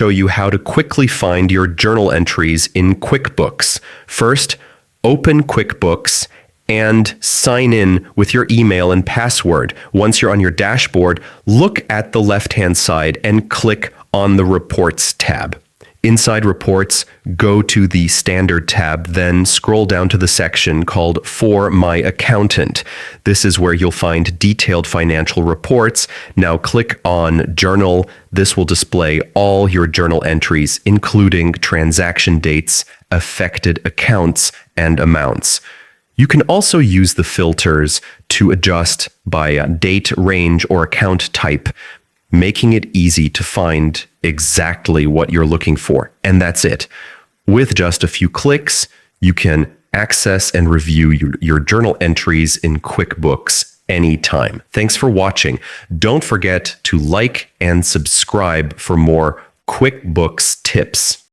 Show you how to quickly find your journal entries in QuickBooks. First, open QuickBooks and sign in with your email and password. Once you're on your dashboard, look at the left-hand side and click on the Reports tab. Inside Reports, go to the Standard tab, then scroll down to the section called For My Accountant. This is where you'll find detailed financial reports. Now click on Journal. This will display all your journal entries, including transaction dates, affected accounts, and amounts. You can also use the filters to adjust by date, range, or account type, making it easy to find exactly what you're looking for. And that's it. With just a few clicks, you can access and review your journal entries in QuickBooks anytime. Thanks for watching. Don't forget to like and subscribe for more QuickBooks tips.